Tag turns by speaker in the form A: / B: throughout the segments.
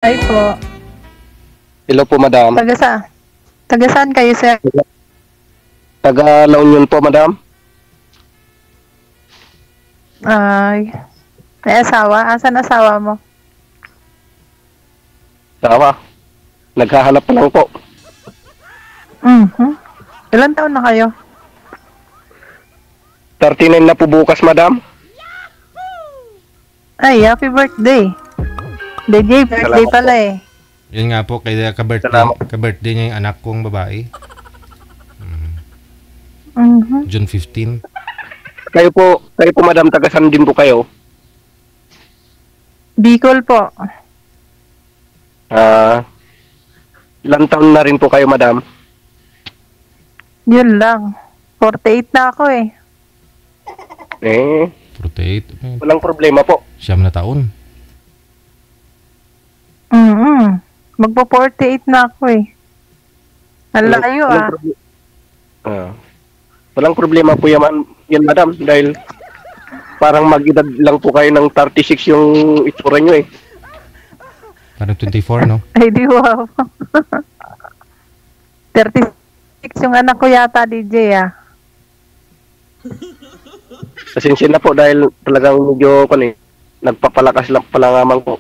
A: Ay po.
B: Hello po, madam.
A: Taga saan kayo, sir?
B: Taga La Union po, madam.
A: Ay, may asawa? Asan asawa mo?
B: Tawa. Naghahanap pa lang po.
A: Ilan taon na kayo?
B: 39 na po bukas, madam.
A: Ay, happy birthday. DJ, birthday
B: Salamat
A: pala eh.
C: Yun nga po, kaya
B: Salamat.
C: ka-birthday niya yung anak kong babae. June 15.
B: Kayo po, madam, taga saan din po kayo?
A: Bicol po.
B: Ilang taon na rin po kayo, madam?
A: Yun lang. 48 na ako eh.
C: 48.
B: Walang problema po.
C: 9 na taon.
A: Magpo-48 na ako eh. Ang layo
B: Walang problema po yan, madam, dahil parang mag-edad lang po kayo ng 36 yung itsura nyo eh.
C: Parang 24, no?
A: Ay, di wow. 36 yung anak ko yata, DJ ah.
B: Pasensya na po dahil talagang medyo nagpapalakas lang palangamang po.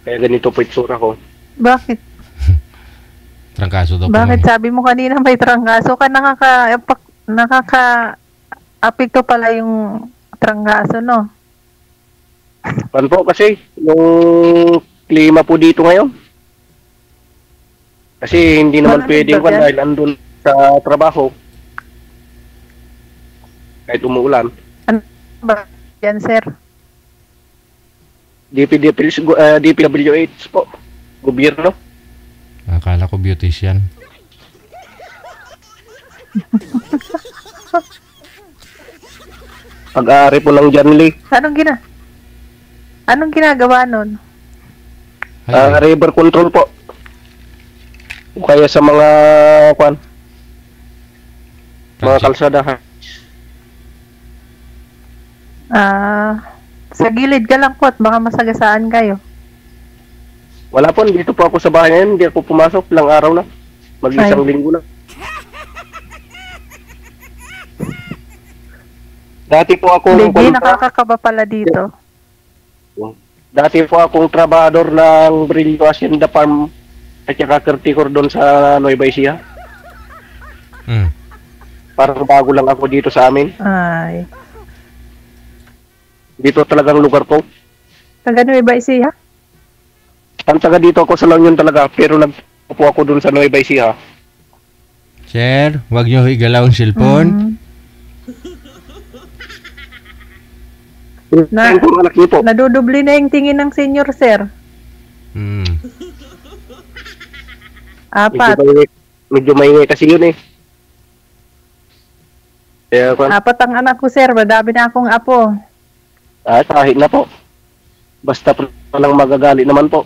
B: Kaya ganito po itsura ko.
A: Bakit?
C: Trangkaso daw po.
A: Bakit sabi mo kanina may trangkaso ka? Nakaka-apekto pala yung trangkaso, no?
B: Pan po kasi, yung klima po dito ngayon. Kasi hindi naman
A: Malamig
B: pwedeng
A: ba yan?
B: dahil andun sa trabaho. Kahit umuulan.
A: Ano ba yan, sir?
B: DPWH po. Gobyerno.
C: Akala ko beautician.
B: Pag-aari po ng John Lee.
A: Anong ginagawa nun?
B: River control po. O kaya sa mga mga kalsadahan.
A: Sa gilid ka lang po at baka masagasaan kayo.
B: Wala po, dito po ako sa bahay ngayon. Hindi ako pumasok. Ilang araw na. Mag-isang linggo na. Dati po akong
A: DJ, nakakakaba pala dito.
B: Dati po akong trabahador ng Brillo Hacienda Farm at saka caretaker doon sa Nueva Ecija. Parang bago lang ako dito sa amin.
A: Ay.
B: Dito talagang lugar ko.
A: Taga Nueva Ecija?
B: Ang taga dito ako sa La Union talaga, pero nagpo ako doon sa Nueva Ecija.
C: Sir, wag niyo igalaw ang cellphone.
A: Na-
B: Anak niyo po.
A: Nadudubli na yung tingin ng senior, sir. Apat.
B: Medyo maingay kasi yun eh. Kaya
A: Apat ang anak ko, sir. Madami na akong apo.
B: kahit na po. Basta palang magagali naman po.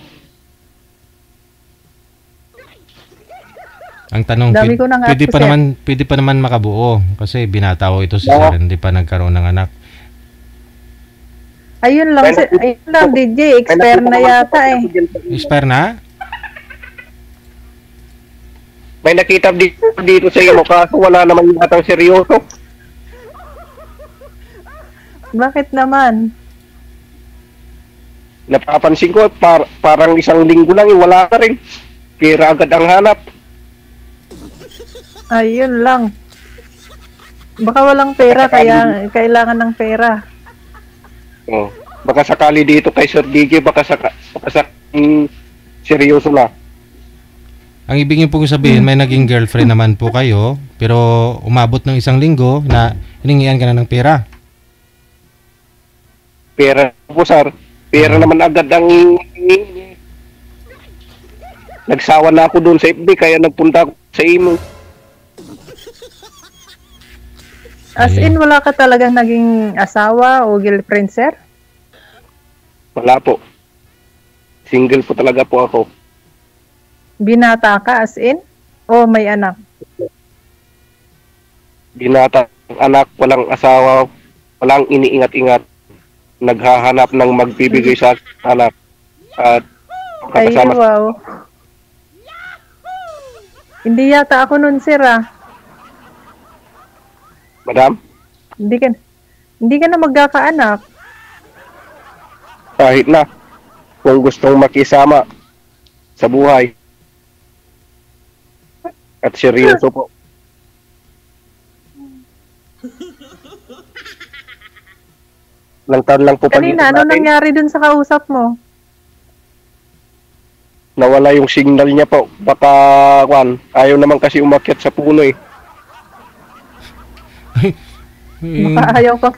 C: Ang tanong,
A: Dami ko ng
C: pwede
A: apo,
C: pa
A: sir.
C: pwede pa naman makabuo kasi binataw ito si Sir, hindi pa nagkaroon ng anak.
A: Ayun lang, sir. Ayun lang, DJ. Expire na yata eh.
C: Expire na?
B: May nakita dito sa iyo kaso wala naman yung batang seryoso.
A: Bakit naman?
B: Napapansin ko parang isang linggo lang wala na rin. Kira agad ang hanap.
A: Ayun lang. Baka walang pera, kaya kailangan ng pera.
B: Oh, baka sakali dito kay Sir DJ baka seryoso na.
C: Ang ibig niyo po sabihin, may naging girlfriend naman po kayo, pero umabot ng isang linggo na hiningian ka na ng pera.
B: Pera po sir. Pera naman agad ang nagsawa na ako doon sa FB kaya nagpunta ako sa imo.
A: As in, wala ka talagang naging asawa o girlfriend, sir?
B: Wala po. Single po talaga po ako.
A: Binata ka, as in? O may anak?
B: Binata anak, walang asawa, walang iniingat-ingat. Naghahanap ng magbibigay sa anak. At
A: Ay,
B: Nakasama.
A: wow. Hindi yata ako nun, sir, ah.
B: Madam,
A: Hindi ka na magkakaanak.
B: kahit na kung gustong makisama sa buhay at seryoso po. Ilang taon lang po
A: Kanina, ano
B: natin.
A: nangyari dun sa kausap mo?
B: Nawala yung signal niya po. Baka, ayaw naman kasi umakyat sa puno eh.
A: Baka ayaw ka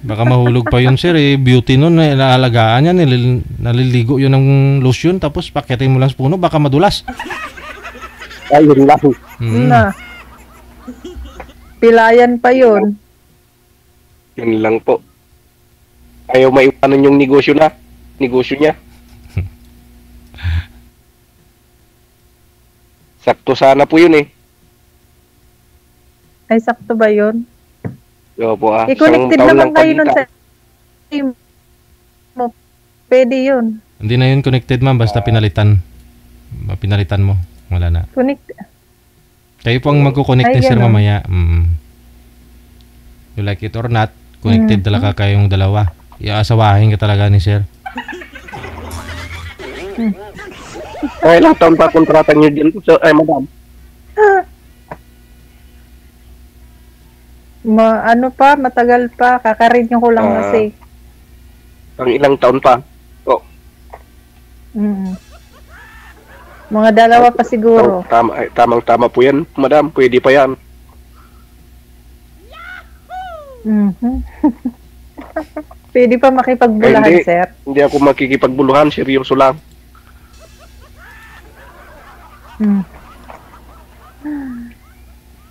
C: Baka mahulog pa yun, sir. Beauty nun, naalagaan yan. Naliligo yun ng lotion, tapos pakyatin mo lang sa puno, baka madulas.
B: Ayun lang.
A: na. Pilayan pa yun.
B: Yun lang po. Ayaw maiwanan yung negosyo niya. Sakto sana po yun eh.
A: Ay, sakto ba yun?
B: Opo
A: I-connected
B: isang taon
A: naman
B: lang
A: kayo nun
B: pagitan.
A: sa team mo. Pwede yun.
C: Hindi na yun connected, ma'am, basta pinalitan. Pinalitan mo. Wala na.
A: Connect.
C: Kayo po ang magkoconnect
A: Ay,
C: ni sir
A: ganun.
C: mamaya. You like it or not, connected talaga kayong dalawa. Iaasawahin ka talaga ni sir.
B: Ay, ilang taon pa kontrata niyo dyan po, madam?
A: Ano pa, matagal pa. Kakarenew ko lang kasi.
B: Ang ilang taon pa? Oh,
A: Mga dalawa pa siguro.
B: tamang-tama po yan, madam. Pwede pa yan.
A: Pwede pa makipagbulahan,
B: Hindi.
A: sir.
B: Hindi ako makikipagbuluhan, seryoso lang.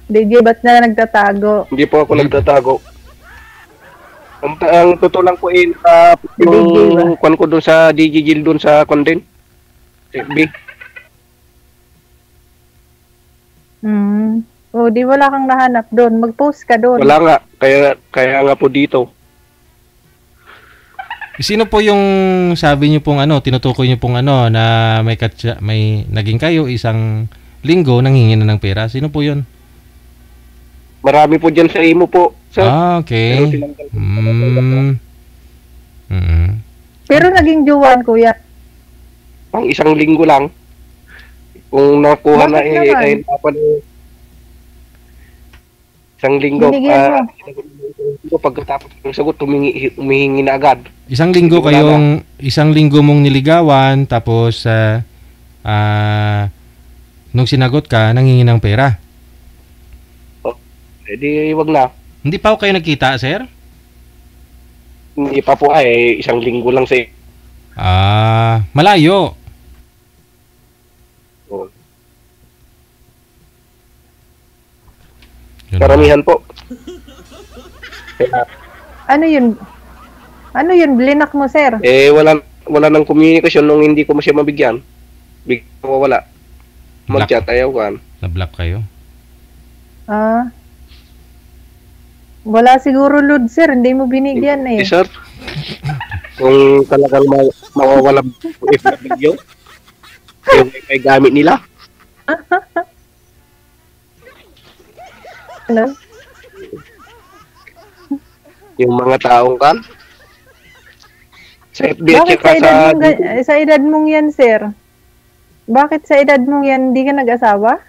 A: DJ, ba't na nagtatago?
B: Hindi po ako nagtatago. Ang totoo lang po
A: DJ
B: yung kwan ko doon sa DJ Gil doon sa kwan din. FB.
A: O, di wala kang nahanap doon. Mag-post ka doon.
B: Wala nga. Kaya nga po dito.
C: Sino po yung sabi niyo pong tinutukoy niyo pong na may naging kayo isang linggo nanghingi na ng pera? Sino po 'yon?
B: Marami po dyan sa imo po, sir. Pero
C: Okay.
B: tinanggal ko.
A: Pero naging jowan, kuya.
B: Pang isang linggo lang. Kung nakuha na
A: Bakit naman?
B: ay dapat isang linggo.
A: Binigyan mo.
B: Pagkatapos ng sagot, humihingi na agad.
C: Isang linggo isang linggo mong niligawan tapos nung sinagot ka nanghingi ng pera.
B: Eh di, wag na.
C: Hindi pa ako kayo nagkita, sir?
B: Hindi pa po isang linggo lang sa
C: Malayo.
B: Oh.
C: Yun.
B: Karamihan po. Kaya,
A: Ano yun? Blinak mo, sir?
B: wala nang komunikasyon nung hindi ko siya mabigyan. Bigyan ko wala. Mag-chat ayaw kan.
C: Na-block kayo.
A: Wala siguro load, sir. Hindi mo binigyan eh.
B: Sir, kung talagang mawawala FW, yung may gamit nila,
A: Ano?
B: yung mga taong kan, sa FB at
A: Bakit
B: saka
A: sa edad mong yan, sir? Bakit sa edad mong yan hindi ka nag-asawa?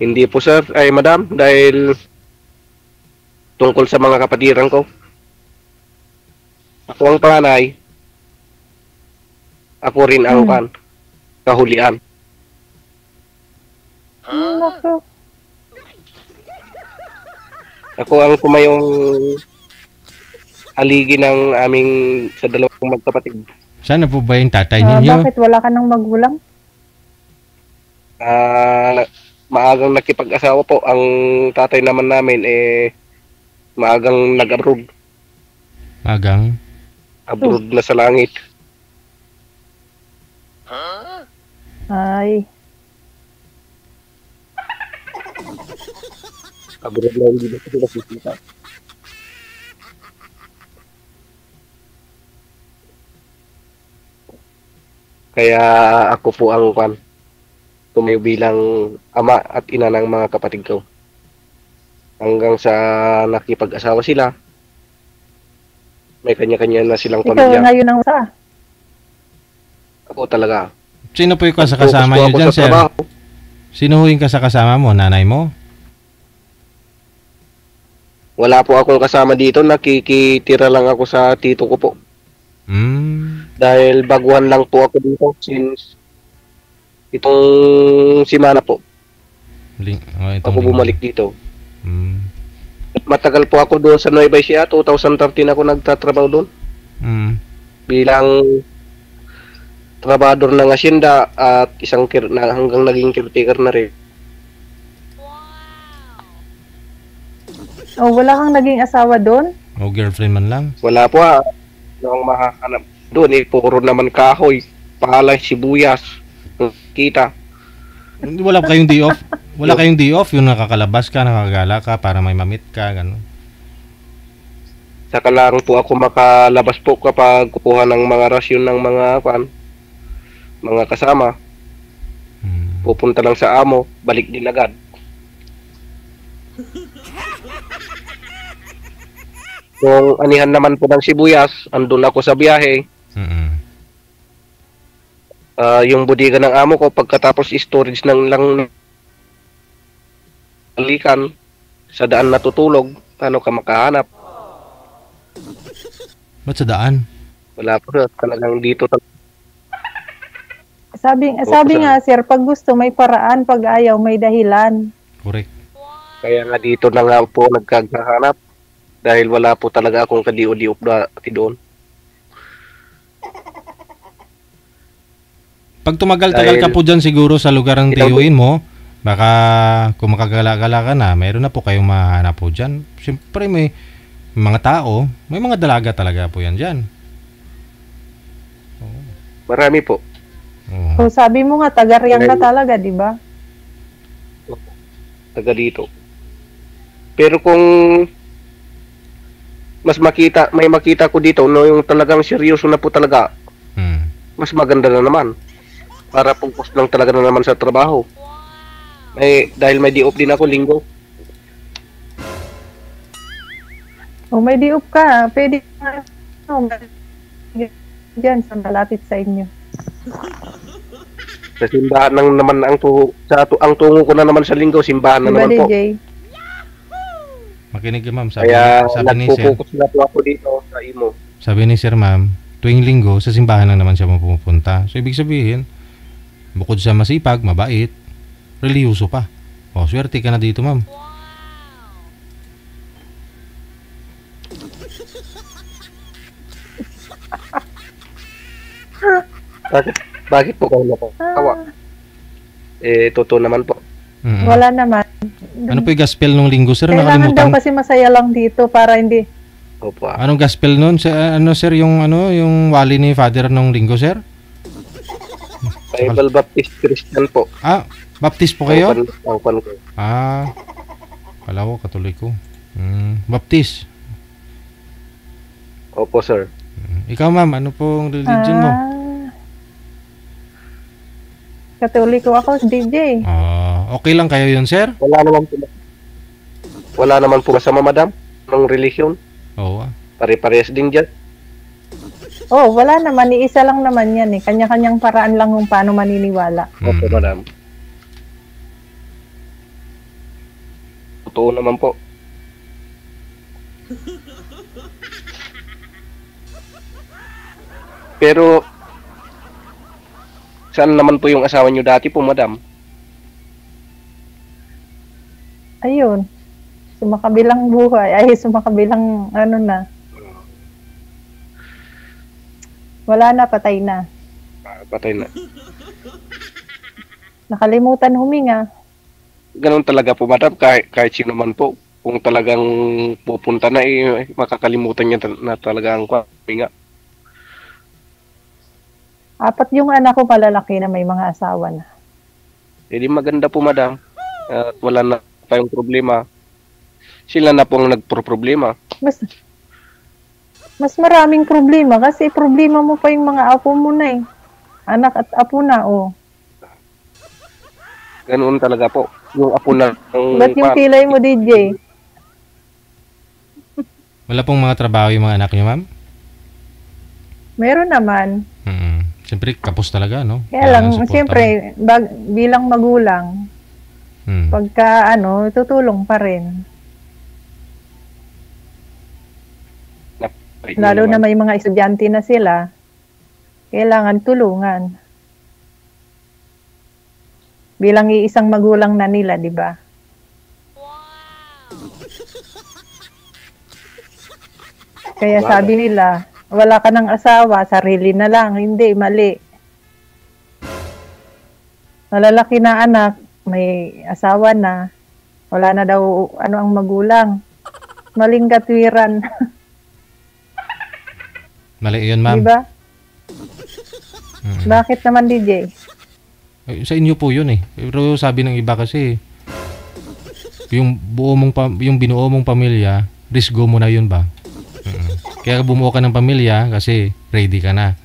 B: hindi po sir, ay madam, dahil tungkol sa mga kapatiran ko. Ako ang panganay, ako rin ang kahulian.
A: Naku.
B: Ako ang pumayong haligi ng aming sa dalawang magkapatid.
C: Sana po ba yung tatay ninyo?
A: Bakit wala ka ng magulang?
B: Maagang nakipag-asawa po. Ang tatay naman namin maagang nag-abroad.
C: Magang.
B: Abroad na sa langit.
A: Ay.
B: Abroad na hindi na sila nakikita. Kaya ako po ang tumayo bilang ama at ina ng mga kapatid ko. Hanggang sa nakipag-asawa sila, may kanya-kanya na silang
A: Ikaw
B: pamilya.
A: ngayon ang sa.
B: Ako talaga.
C: Sino po yung kasama
B: Focus
C: niyo
B: po ako
C: dyan,
B: sa
C: sir?
B: trabaho.
C: Sino ho yung kasama mo? Nanay mo?
B: Wala po akong kasama dito. Nakikitira lang ako sa tito ko po. Dahil baguhan lang po ako dito since itong simana po.
C: Itong
B: Ako bumalik dito.
C: Mm.
B: Matagal po ako doon sa Nueva Ecija. 2013 ako nagtatrabaho doon.
C: Mm.
B: Bilang trabador ng asyenda at hanggang naging caretaker na rin.
A: Oh, wala kang naging asawa doon?
C: O girlfriend man lang?
B: Wala po Noong mahahanap doon puro naman kahoy, palay, sibuyas, kita.
C: Wala kayong day off? Wala kayong day off? Yung nakakalabas ka, nakagala ka para may mamit ka, gano'n?
B: Saka lang po ako makalabas po kapag kukuha ng mga rasyon ng mga kasama. Pupunta lang sa amo, balik din agad. Kung anihan naman po ng sibuyas, andun ako sa biyahe. Yung bodega ng amo ko, pagkatapos storage ng lang alikan, sa daan natutulog, paano ka makahanap?
C: Ba't sa daan?
B: Wala po talagang dito.
A: Sabi nga, sir, pag gusto may paraan, pag ayaw may dahilan.
C: Correct.
B: Kaya nga dito na nga po nagkakahanap. Dahil wala po talaga akong kadio-diop dati doon.
C: Pag tumagal-tagal ka po dyan siguro sa lugar ng tiyuin mo, baka kung makagala-gala ka na, mayroon na po kayong mahanap po dyan. Siyempre may mga tao, may mga dalaga talaga po yan dyan.
B: Marami po.
A: So, sabi mo nga, taga-Riang ka talaga, di ba?
B: Taga dito. Pero kung may makita ko dito, no, yung talagang seryoso na po talaga, mas maganda na naman. Para focus lang talaga na naman sa trabaho. Dahil may di-off din ako linggo.
A: O may di-off ka, pwede ka dyan sa malapit sa inyo.
B: Sa simbahan lang naman ang tungo ko na naman sa linggo, simbahan na
A: diba,
B: naman po.
A: DJ?
C: Makinig ka, ma'am. Sabi
B: Kaya
C: ni sir,
B: nagpo-focus na po ako dito sa imo.
C: sabi ni sir, ma'am, tuwing linggo, sa simbahan lang naman siya mapupunta. So, ibig sabihin, bukod sa masipag, mabait, reliyoso pa. O, swerte ka na dito, ma'am.
B: Bakit po kayo napatawa? Totoo naman po.
A: Wala naman.
C: Ano po yung gospel nung linggo, sir?
A: Kailangan daw
C: Nakalimutan.
A: kasi masaya lang dito para hindi.
B: Opo.
C: Anong gospel nun? Sir, yung wali ni Father nung linggo, sir?
B: Bible Baptist Christian po.
C: Baptist po kayo?
B: Ang pan ko.
C: Kala ko, katoliko. Baptist.
B: Opo, sir.
C: Ikaw, ma'am, ano pong religion mo?
A: Katoliko ako, DJ.
C: Okay lang kayo yun, sir?
B: Wala naman po masama, madam, ng religion.
C: Oo.
B: Pare-parehas din dyan.
A: Oh, wala naman. Iisa lang naman yan eh. Kanya-kanyang paraan lang kung paano maniniwala.
B: Opo, madam. Totoo naman po. Pero, saan naman po yung asawa nyo dati po, madam?
A: Ayun. Sumakabilang buhay. Sumakabilang ano na. Wala na, patay na.
B: Patay na.
A: Nakalimutan huminga.
B: Ganun talaga po, madam. Kahit sino man po. Kung talagang pupunta na, makakalimutan niya na talaga ang huminga.
A: 4 yung anak ko malalaki na may mga asawa na.
B: Di maganda po, madam. At wala na tayong problema. Sila na po ang nagpro-problema.
A: Mas maraming problema kasi problema mo pa yung mga apo mo na eh. Anak at apo na, oh.
B: Ganoon talaga po. Yung apo na
A: Ba't yung pilay mo, DJ?
C: Wala pong mga trabaho yung mga anak niyo, ma'am?
A: Meron naman.
C: Siyempre, kapos talaga, no?
A: Kaya lang,
C: supportan.
A: siyempre, bilang magulang, pagka tutulong pa rin. Lalo na may mga estudyante na sila, kailangan tulungan. Bilang iisang magulang na nila, di ba? Kaya sabi nila, wala ka ng asawa, sarili na lang. Hindi, mali. Malalaki na anak, may asawa na, wala na daw ang magulang. Maling katwiran.
C: Mali yun, ma'am.
A: Diba? Bakit naman, DJ?
C: Sa inyo po yun eh. Pero sabi ng iba kasi, yung binuo mong pamilya, risk go mo na yun ba? Kaya bumuo ka ng pamilya kasi ready ka na.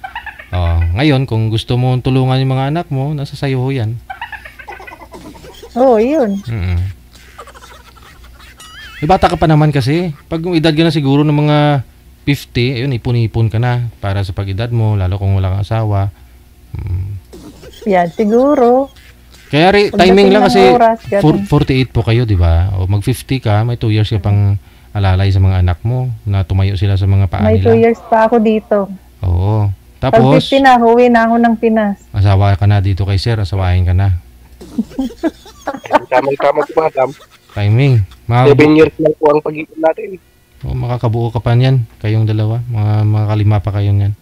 C: Ngayon, kung gusto mo tulungan yung mga anak mo, nasa sayo ho yan.
A: Oo, yun.
C: Bata ka pa naman kasi. Pag edad ka na siguro ng mga 50, ayun, ipon-ipon ka na para sa pag-edad mo, lalo kung wala kang asawa.
A: Yan, siguro.
C: Kaya timing lang kasi
A: oras,
C: 48 po kayo, di ba? O mag-50 ka, may 2 years ka pang alalay sa mga anak mo na tumayo sila sa mga paa
A: May
C: nila.
A: 2 years pa ako dito.
C: Oo.
A: Pag
C: Tapos,
A: 50 na, uwi na ako ng Pinas.
C: asawa ka na dito kay sir, asawahin ka na.
B: Tama po, madam.
C: Timing.
B: 7 years lang po ang pag-ipon natin.
C: Makakabuo ka pa niyan, kayong dalawa. Mga kalima pa kayo niyan.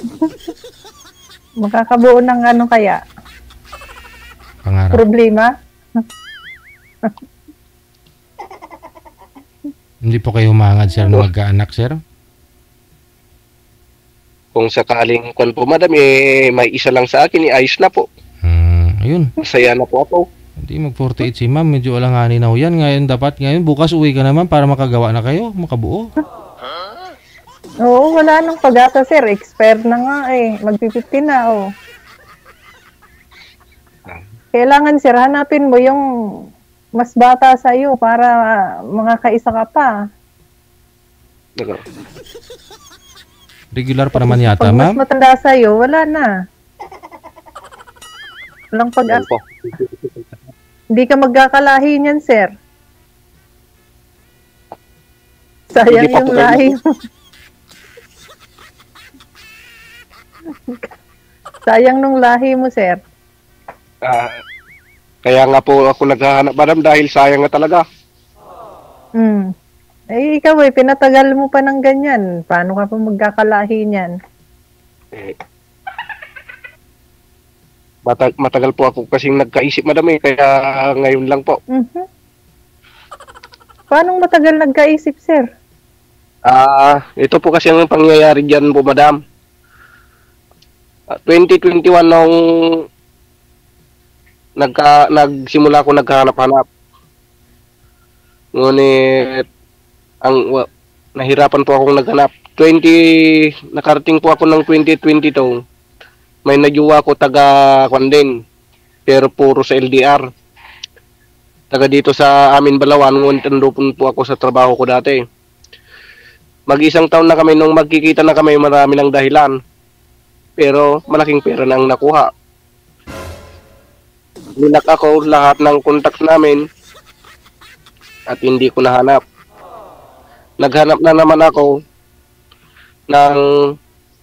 A: Makakabuo ng kaya?
C: Pangarap.
A: Problema?
C: Hindi po kayo humangad, sir, na magkaanak, sir?
B: Kung sakaling kwan po, madam, may isa lang sa akin, ayos na po.
C: Ayun.
B: Masaya na po ako.
C: Hindi, mag-48 si ma'am. Medyo alanganin na ho yan. Ngayon, bukas uwi ka naman para makagawa na kayo, makabuo.
A: Oo, wala nang pag-asa, sir. Expert na nga eh. Mag-50 na, oh. Kailangan, sir, hanapin mo yung mas bata sa iyo para makakaisa ka pa.
C: Regular pa naman yata,
A: Pag
C: ma'am?
A: mas matanda sa iyo, wala na. Walang pag-asa. Hindi ka magkakalahi niyan, sir. Sayang
B: Hindi pa
A: yung
B: po kayo-
A: lahi mo. Sayang nung lahi mo, sir.
B: Kaya nga po ako naghahanap, madam, dahil sayang nga talaga.
A: Eh, ikaw pinatagal mo pa ng ganyan. Paano ka pa magkakalahi niyan?
B: Matagal po ako kasing nagkaisip, madam, kaya ngayon lang po.
A: Paano matagal nagkaisip, sir?
B: Ito po kasi ang pangyayari dyan po, madam. 2021 nung nagsimula ako naghahanap-hanap. Ngunit nahirapan po akong naghanap. Nakarating po ako ng 2022. May najuwa ko taga Kwanden, pero puro sa LDR. Taga dito sa amin Balawan, ngunit andun po ako sa trabaho ko dati. Mag-isang taon na kami nung magkikita na kami, marami ng dahilan. Pero malaking pera na ang nakuha. Ninak ako lahat ng contact namin at hindi ko nahanap. Naghanap na naman ako ng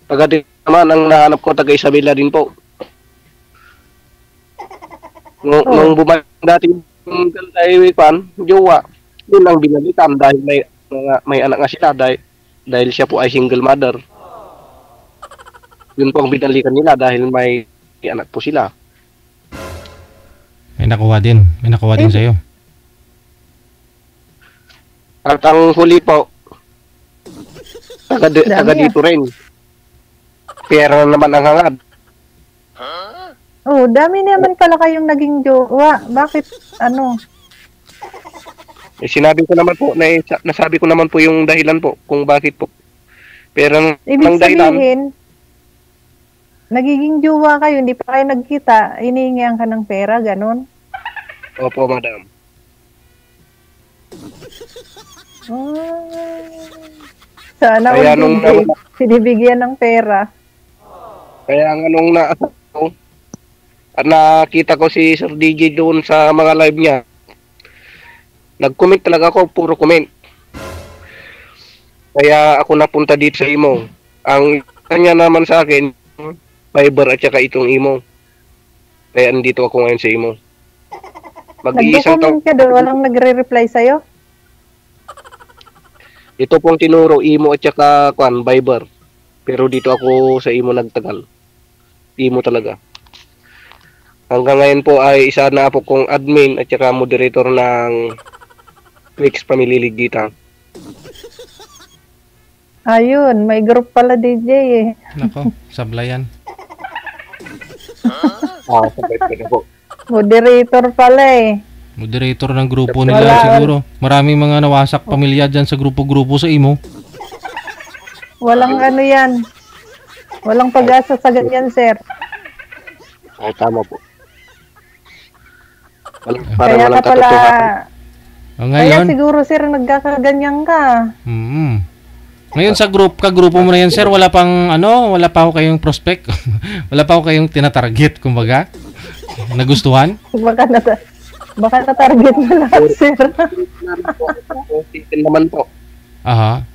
B: taga naman, ang nahanap ko taga Isabela din po. Nung bumalik dati yung Galtay Pan, jowa, yun ang binalitan dahil may anak nga sila dahil siya po ay single mother. Yun po ang binalikan nila dahil may anak po sila.
C: May nakuha din sa'yo.
B: At ang huli po, taga dito rin. Pera na naman ang hangad.
A: Oh, dami naman pala kayong naging jowa. Bakit,
B: Sinabi ko naman po, nasabi ko naman po yung dahilan po kung bakit po. Pero
A: ibig
B: ang dahilan,
A: sabihin, Nagiging jowa kayo, hindi pa kayo nagkita, hinihingihan ka ng pera, ganun.
B: Opo, madam.
A: Ah, sana
B: Kaya
A: all
B: nung
A: DJ, sinibigyan ng pera.
B: Kaya nga nung nakita ko si Sir DJ doon sa mga live niya, nag-comment talaga ako, puro comment. Kaya ako napunta dito sa imo. Ang kanya naman sa akin, Viber at saka itong imo. Kaya andito ako ngayon sa imo. Mag-iisang
A: Nag-comment ka doon, walang nagre-reply sa'yo?
B: Ito pong tinuro imo at saka Viber. Pero dito ako sa imo nagtagal. Imo talaga. Hanggang ngayon po ay isa na po kong admin at saka moderator ng Twix Family League dito.
A: Ayun, may group pala DJ eh.
C: Nako, sablayan.
B: Sabay ko na po.
A: Moderator pala eh.
C: Moderator ng grupo nila
A: Wala.
C: siguro. Maraming mga nawasak pamilya dyan sa grupo-grupo sa imo.
A: Walang ano yan. Walang pag-asa sa ganyan, sir.
B: Ay, tama po. Parang
A: Kaya
B: walang
A: ka pala,
B: katotohanan.
C: Ngayon,
A: kaya siguro sir, nagkakaganyan ka.
C: Ngayon sa grupo mo na yan, sir, wala pa ako kayong prospect. Wala pa ako kayong tinatarget, kumbaga. Nagustuhan?
A: Baka na-target na lahat, sir.
B: Titin naman po.
C: Aha.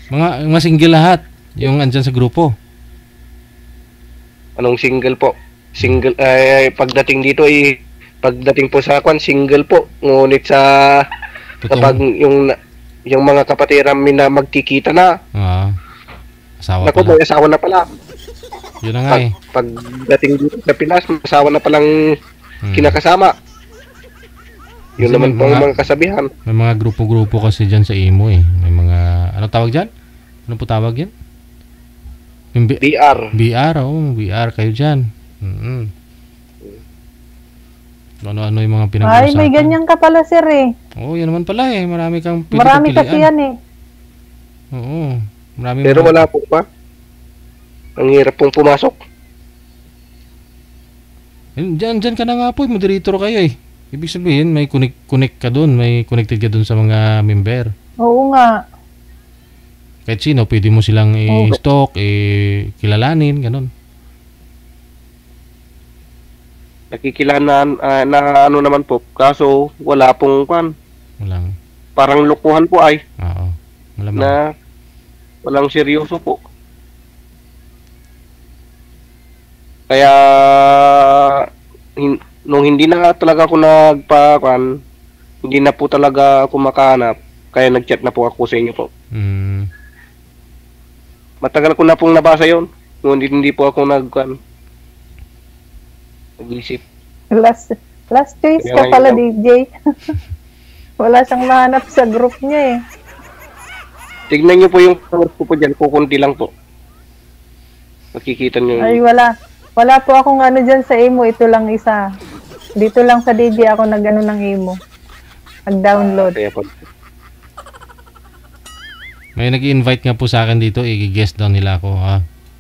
C: Mga single lahat, yung andyan sa grupo.
B: Anong single po? Single, pagdating dito pagdating po sa single po. Ngunit kapag yung mga kapatiran na magkikita na.
C: Asawa
B: Naku,
C: pala.
B: may asawa na pala.
C: Yun na nga eh.
B: Pagdating dito sa Pinas, may asawa na palang kinakasama. Yun
C: Kasi
B: naman
C: may
B: po ang mga kasabihan.
C: May mga grupo-grupo kasi dyan sa imo eh. May mga, ano tawag dyan? Ano po tawag yan? Yung
B: DR.
C: BR, BR kayo dyan. Ano-ano yung mga pinag-uusapan.
A: Ay, may ganyan ka pala, sir eh.
C: Oo, yan naman pala eh. Marami kang
A: Marami kasi yan eh.
C: Oo. Marami
B: Pero wala po pa. Ang hirap pong pumasok.
C: Diyan ka na nga po. Moderator kayo eh. Ibig sabihin, may connect ka dun. May connected ka dun sa mga member.
A: Oo nga.
C: Kahit sino, pwede mo silang i-stalk, kilalanin, ganun.
B: Nakikilanan na ano naman po. Kaso wala pong
C: Walang.
B: parang lukuhan po ay.
C: Oo. Malamang.
B: Na walang seryoso po. Kaya nung hindi na talaga ako hindi na po talaga ako makahanap. Kaya nag-chat na po ako sa inyo po. Matagal ko na pong nabasa yon. Ngunit hindi po ako nag-isip.
A: Last choice
B: Kaya
A: ka pala,
B: ngayon
A: DJ. Wala siyang mahanap sa group niya eh.
B: Tignan niyo po yung followers ko po dyan. Kukunti lang po. Makikita niyo.
A: Ay, wala. Wala po akong ano dyan sa imo. Ito lang isa. Dito lang sa DJ ako nag-ano ng imo. Nag-download.
B: Kaya po.
C: May nag-invite nga po sa akin dito. I-guest down nila ako.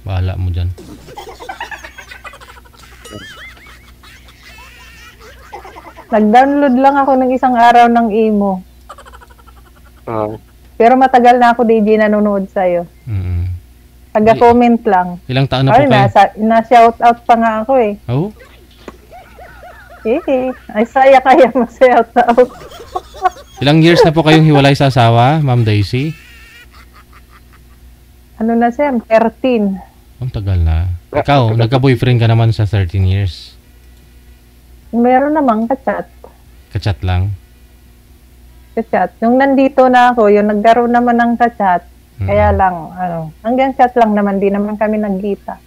C: Bahala mo dyan.
A: Nag-download lang ako ng isang araw ng imo. Pero matagal na ako DJ nanonood sa'yo. Taga-comment lang.
C: Ilang taon na po kayo?
A: Na-shout out pa nga ako eh.
C: Oh?
A: Ay saya kaya ma-shout out.
C: Ilang years na po kayong hiwalay sa asawa, Ma'am Daisy?
A: Ano na siya? 13.
C: Ang tagal na. Ikaw, nagka-boyfriend ka naman sa 13 years.
A: Meron namang ka-chat.
C: Ka-chat lang?
A: Ka-chat. Yung nandito na ako, yung nagkaroon naman ng ka-chat. Kaya lang, hanggang chat lang naman, di naman kami nagkita.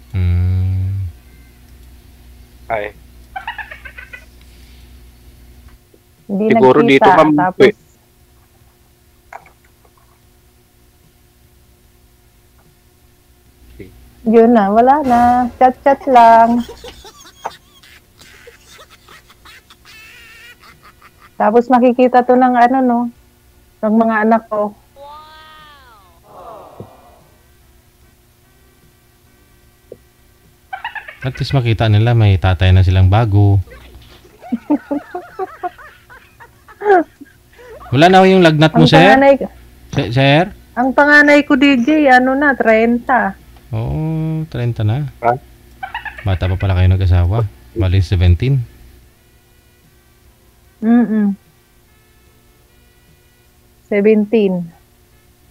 B: Ay.
A: Hindi
B: Siguro
A: nagkita.
B: dito, ma'am,
A: Tapos, yun na, wala na. Chat-chat lang. Tapos makikita to ng ng mga anak ko.
C: At least makita nila may tatay na silang bago. Wala na yung lagnat mo,
A: Ang
C: sir?
A: panganay,
C: Sir?
A: ang panganay ko, DJ, ano na, 30.
C: Oo, 30 na.
B: Ha?
C: Bata pa pala kayo nag-asawa. Bali 17.
A: Mm-mm. 17.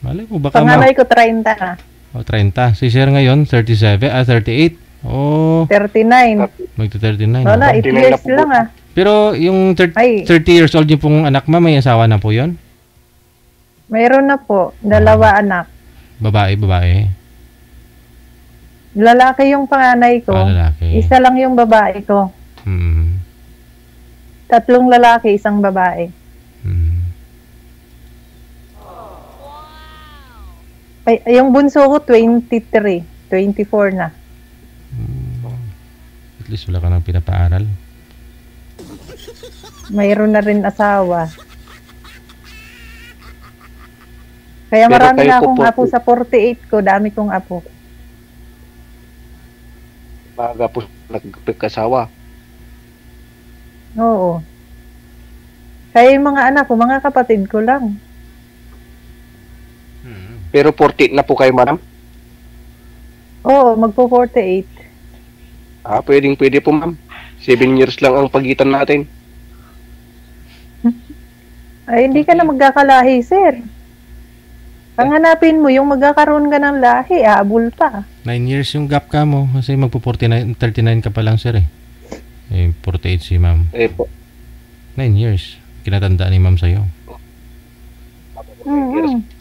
C: Malay mo, baka
A: Panganay ko, 30 na.
C: 30. Si sir ngayon, 38. Oh,
A: 39.
C: magta-39.
A: Wala, 8
B: 39 na
A: years
B: po.
A: lang ah.
C: Pero yung
A: Ay.
C: 30 years old yung pong anak ma, may asawa na po yon?
A: Mayroon na po, 2 anak.
C: Babae.
A: Lalaki yung panganay ko.
C: Lalaki.
A: Isa lang yung babae ko.
C: Hmm.
A: 3 lalaki, 1 babae.
C: Hmm.
A: Ay, yung bunso ko, 23. 24 na.
C: At least wala ka nang pinapaaral.
A: Mayroon na rin asawa. Kaya
B: Pero
A: marami
B: kayo
A: na
B: po
A: akong
B: po-
A: apo sa 48 ko. Dami kong apo.
B: Baga po nagpagkasawa.
A: Oo. Kaya yung mga anak ko, mga kapatid ko lang.
B: Pero 40 na po kayo, madam?
A: Oo, magpo-48.
B: Pwede po, ma'am. 7 years lang ang pagitan natin.
A: Ay, hindi ka na magkakalahi, sir. Panghanapin mo yung magkakaroon ka ng lahi, abul pa.
C: 9 years yung gap ka mo. Kasi magpo-39, 39 ka pa lang, sir eh. 48 si ma'am.
B: Po.
C: 9 years. Kinatandaan ni ma'am sa'yo.
A: Mm-hmm.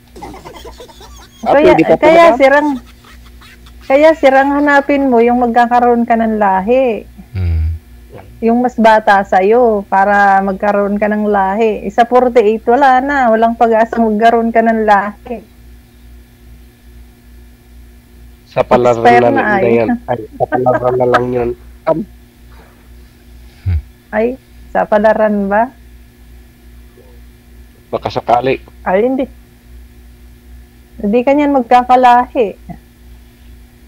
B: Pwede pa po, madam?
A: Kaya sirang hanapin mo yung magkakaroon ka ng lahi.
C: Hmm.
A: Yung mas bata sa'yo para magkaroon ka ng lahi. Isa 48, wala na. Walang pag-asa magkaroon ka ng lahi.
B: Sa palaran
A: Expire
B: na,
A: na,
B: na
A: ay.
B: yan. Ay, sa palaran na lang yun.
A: Ay, sa palaran ba?
B: Baka sakali.
A: Ay, hindi. Hindi ka niyan magkakalahi.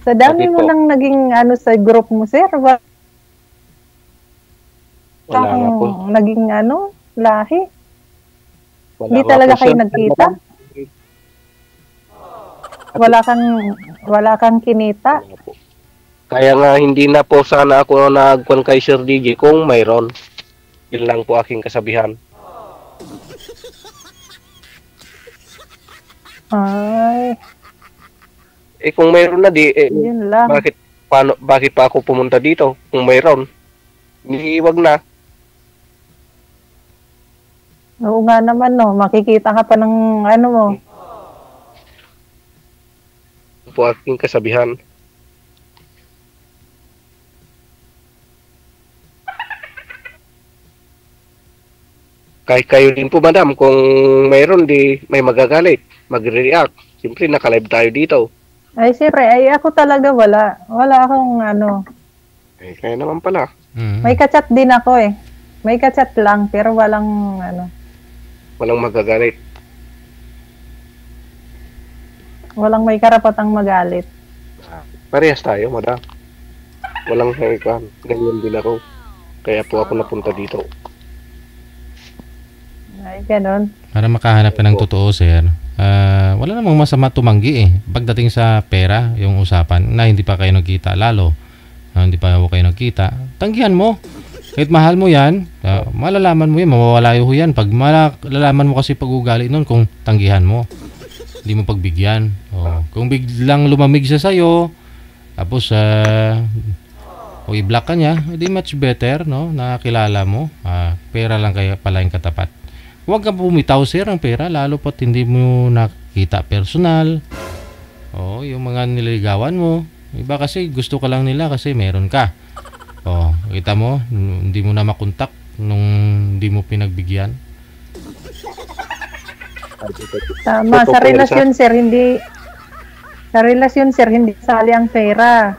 A: Sa dami
B: Bakit
A: mo
B: po?
A: nang naging sa group mo, sir.
B: Wala nga po.
A: Naging lahi.
B: Wala
A: Hindi
B: nga
A: talaga
B: po,
A: kayo
B: sir.
A: nagkita? Wala kang kinita?
B: Wala po. Kaya nga hindi na po sana ako nagkuhan kay Sir DJ kung mayroon. Yun lang po aking kasabihan.
A: Ay,
B: Kung mayroon na
A: yun lang.
B: bakit pa ako pumunta dito kung mayroon? Wag na.
A: Oo nga naman, no. Makikita ka pa ng mo.
B: Yun po aking kasabihan. Kahit kayo din po, madam, kung mayroon may magagalit, magre-react. Siyempre, naka-live tayo dito.
A: Ay, siyempre, ako talaga wala. Wala akong
B: Kaya naman pala.
C: Hmm.
A: May kachat din ako eh. May kachat lang, pero walang
B: Walang magagalit.
A: walang may karapatang magalit.
B: Parehas tayo, madam. Walang haikan. Ganyan din ako. Kaya po ako napunta dito.
A: Ay, ganon.
C: Para makahanap ka ng totoo, sir. Wala namang masama tumanggi eh. Pagdating sa pera, yung usapan, na hindi pa kayo nagkita, lalo, hindi pa kayo nagkita, tanggihan mo. Kahit mahal mo yan, malalaman mo yan, mawawala yung yan. Pag malalaman mo kasi pag-ugali nun kung tanggihan mo. Hindi mo pagbigyan. Kung biglang lumamig siya sa'yo, tapos o i-block ka niya, hindi much better, no? Nakakilala mo. Pera lang kaya pala yung katapat. Huwag kang bumitaw, sir, ng pera, lalo pat hindi mo nakita personal. Yung mga nililigawan mo. Iba kasi gusto ka lang nila kasi meron ka. Kita mo, hindi mo na makontak nung hindi mo pinagbigyan.
A: Tama, sa relasyon, sir, hindi sali ang pera.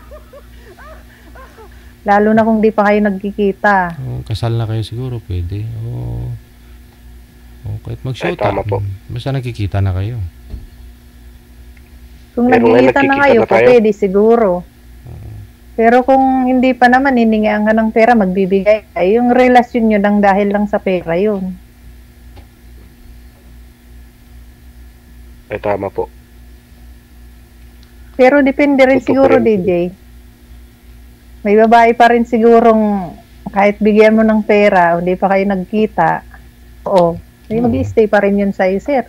A: Lalo na kung di pa kayo nagkikita.
C: Kasal na kayo siguro, pwede. Kahit mag-shota.
B: Tama po.
C: Basta nagkikita na kayo.
A: Kung
B: Pero
A: nagkikita na
B: nagkikita
A: kayo,
B: na tayo.
A: pwede siguro. Pero kung hindi pa naman, hiningian ka ng pera, magbibigay ka. Yung relasyon nyo lang dahil lang sa pera yun.
B: Ay, tama po.
A: Pero depende rin
B: Totoo
A: siguro,
B: rin.
A: DJ. May babae pa rin sigurong kahit bigyan mo ng pera, hindi pa kayo nagkita, oo, may mag-i-stay pa rin yun sa'yo, sir.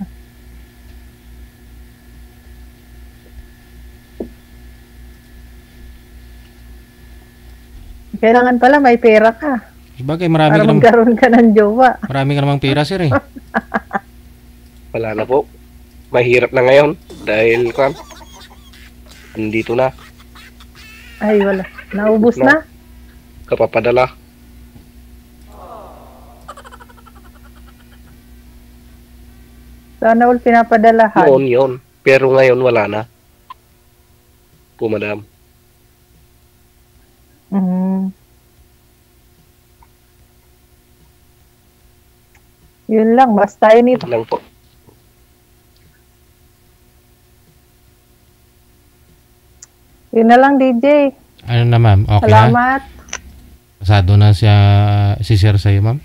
A: Kailangan pala may pera ka
C: Sabagay, marami
A: para
C: ka namang,
A: magkaroon ka ng jowa.
C: marami ka namang pera, sir eh.
B: Wala na po. Mahirap na ngayon dahil kwan. Andito na.
A: Ay, wala. Naubos na?
B: Kapapadala.
A: Sana all pinapadalahan.
B: Noon yun. Pero ngayon wala na. Po, madam.
A: Mhm. Yun lang, basta yun ito.
B: Ito lang po.
A: Yun na lang, DJ.
C: Ano na, ma'am? Okay na?
A: Salamat.
C: Pasado na siya, si sir sa'yo, ma'am?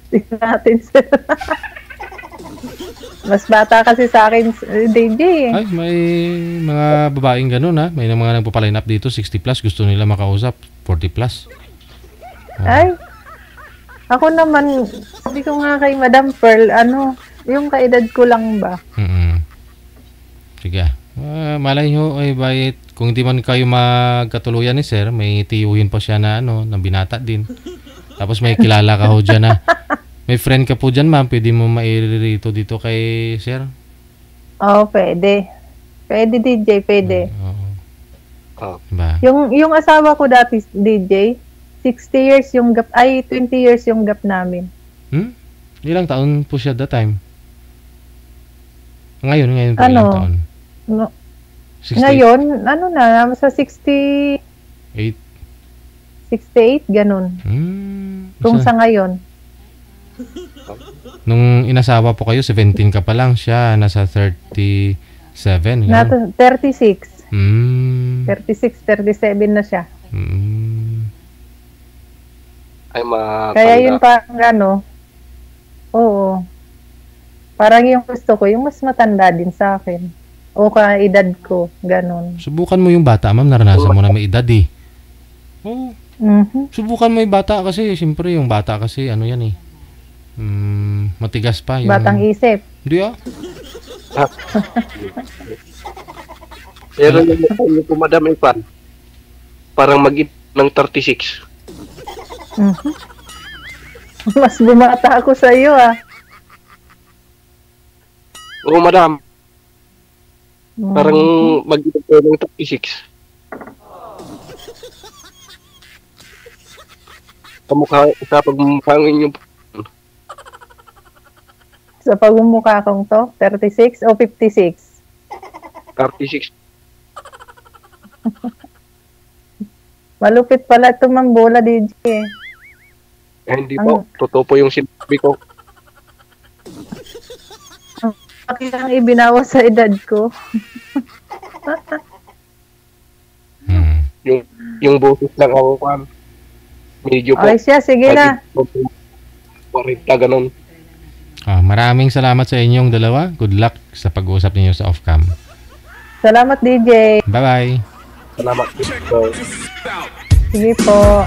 A: Tingnan natin, sir. Mas bata kasi sa akin, DJ.
C: Ay, may mga babaeng ganun, ha? May mga nagpapaline up dito, 60 plus, gusto nila makausap, 40 plus.
A: Ay, ako naman, sabi ko nga kay Madam Pearl, yung kaedad ko lang ba?
C: Sige. Malay nyo, ay bayit. Kung di man kayo magkatuluyan ni sir, may tiyuhin pa siya na na binata din. Tapos may kilala ka ho dyan na. May friend ka po dyan, ma'am. Pwede mo mairito dito kay sir?
A: Oo, pwede. Pwede, DJ, pwede.
C: Oo.
B: Oh.
C: Diba?
A: Yung asawa ko dati, DJ, 60 years yung gap, 20 years yung gap namin.
C: Ilang taon po siya that time? Ngayon po ilang taon?
A: No,
C: 68?
A: ngayon, sa 68, 68, ganun. Kung sa ngayon.
C: Nung inasawa po kayo, 17 ka pa lang siya, nasa 37.
A: Nasa 36. 36, 37 na siya.
B: Ay,
A: Kaya yun parang oo. Parang yung gusto ko, yung mas matanda din sa akin. O kaedad ko, ganun.
C: Subukan mo yung bata, ma'am. Naranasan mo na may edad eh. Oo. Subukan mo yung bata kasi, siyempre yung bata kasi, yan eh. Matigas pa. Yung...
A: Batang isip.
C: Hindi ah.
B: Pero yung po, madam, yung pan. Parang ng 36.
A: Mas bumata ako sa iyo ah.
B: Oo, madam. Parang ng 36. Sa pagmukhangin yung
A: Sa pagmumukha kong to, 36 o 56?
B: 36.
A: Malupit pala ito mang bola, DJ.
B: Hindi po. Totoo po yung sinabi ko.
A: Bakit ang ibinawa sa edad ko?
B: Yung boses lang ako kan. Medyo po.
A: Okay siya, sige na.
B: 40 ganun.
C: Maraming salamat sa inyong dalawa. Good luck sa pag-uusap ninyo sa off-cam.
A: Salamat, DJ.
C: Bye-bye.
B: Salamat.
A: Sige po.